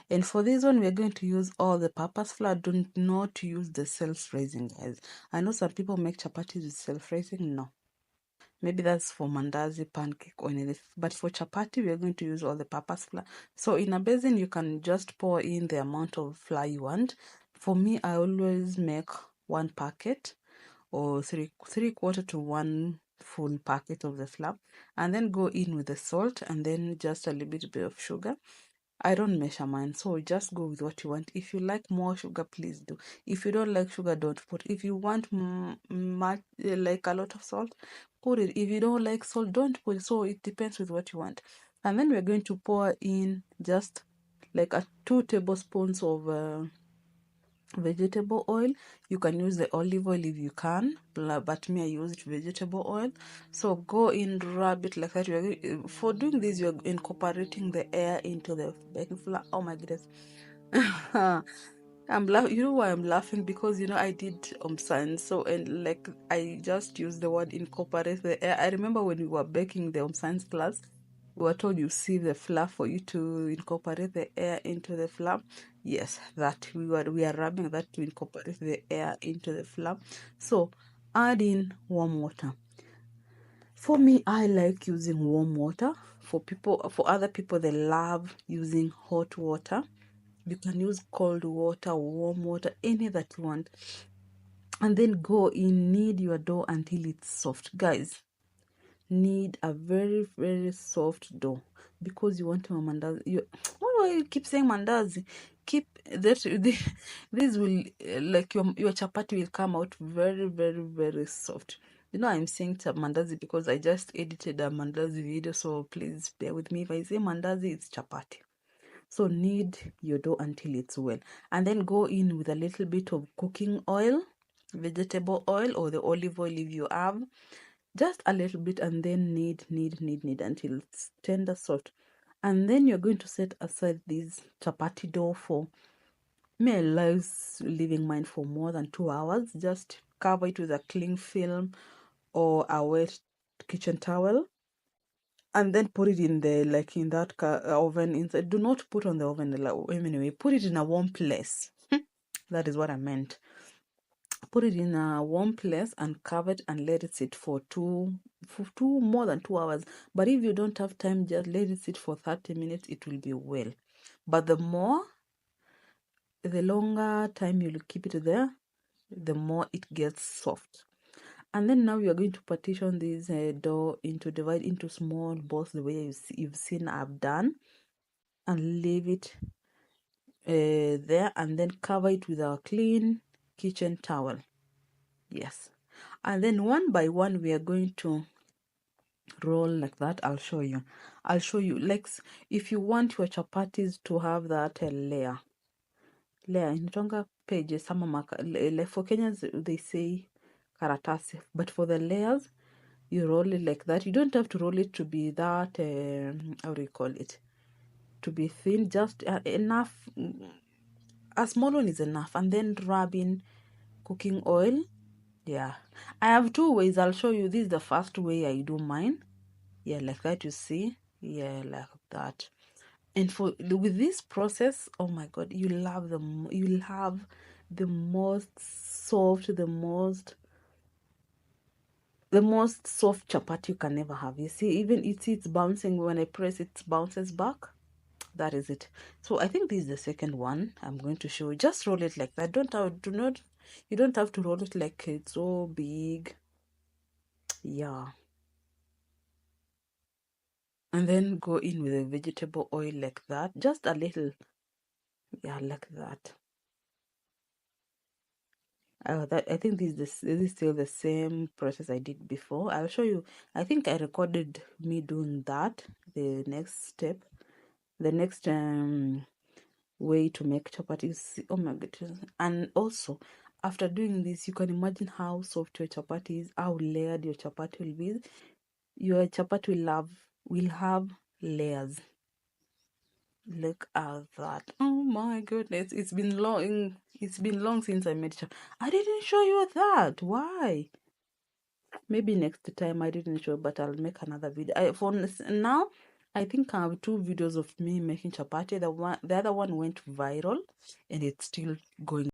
And for this one, we're going to use all the purpose flour. Do not use the self-raising, guys. I know some people make chapatis with self-raising. No. Maybe that's for mandazi, pancake, or anything. But for chapati, we're going to use all the purpose flour. So in a basin, you can just pour in the amount of flour you want. For me, I always make one packet or three quarter to one full packet of the flour, and then go in with the salt and then just a little bit of sugar. I don't measure mine, so just go with what you want. If you like more sugar, please do. If you don't like sugar, don't put. If you want much, like a lot of salt, put it. If you don't like salt, don't put it. So it depends with what you want. And then we're going to pour in just like 2 tablespoons of vegetable oil. You can use the olive oil if you can, but me, I used vegetable oil. So go in, rub it like that. For doing this, you're incorporating the air into the baking flour. Oh my goodness. I'm laughing. You know why I'm laughing? Because I did science, so and like I just used the word incorporate the air. I remember when we were baking the science class, we were told you sieve the flour for you to incorporate the air into the flour. Yes, that we are rubbing that to incorporate the air into the flour. So add in warm water. For me, I like using warm water. For other people, they love using hot water. You can use cold water, warm water, any that you want. And then go in, knead your dough until it's soft. Guys, knead a very, very soft dough because you want your mandazi. Why do I keep saying mandazi? Keep that. This will, like your chapati will come out very, very, very soft. I'm saying mandazi because I just edited a mandazi video, so please bear with me. If I say mandazi, it's chapati. So knead your dough until it's well. And then go in with a little bit of cooking oil, vegetable oil, or the olive oil if you have. Just a little bit, and then knead, knead, knead, knead until it's tender, soft. And then you're going to set aside this chapati dough for, me, I like leaving mine for more than 2 hours. Just cover it with a cling film or a wet kitchen towel, and then put it in the in that oven inside. Do not put on the oven, anyway. Put it in a warm place. That is what I meant. Put it in a warm place and cover it and let it sit for more than 2 hours. But if you don't have time, just let it sit for 30 minutes. It will be well. But the longer time you keep it there, the more it gets soft. And then now you're going to partition this dough divide into small balls the way you've seen I've done, and leave it there, and then cover it with our clean kitchen towel. Yes. And then one by one we are going to roll like that. I'll show you. Like, if you want your chapatis to have that layer inatonga pages sama like for Kenyans they say karatasi, but for the layers you roll it like that. You don't have to roll it to be that how do you call it, to be thin, just enough. A small one is enough. And then rub in cooking oil. Yeah, I have 2 ways. I'll show you. This is the first way I do mine. Yeah, like that, you see. Yeah, like that. And with this process, oh my god, you'll have the most soft, the most soft chapati you can ever have. You see, even it's bouncing. When I press it, bounces back. That is it. So I think this is the second one I'm going to show you. Just roll it like that. You don't have to roll it like it's so big. Yeah. And then go in with a vegetable oil like that. Just a little. Yeah, like that. I think this is still the same process I did before. I'll show you. I think I recorded me doing that. The next step, the next way to make chapatis. Oh my goodness! And also, after doing this, you can imagine how soft your chapati is, how layered your chapati will be. Your chapati will have layers. Look at that. Oh my goodness. It's been long. It's been long since I made chapati. I didn't show you that. Why? Maybe next time I didn't show, but I'll make another video. For now, I think I have two videos of me making chapati. The other one went viral, and it's still going.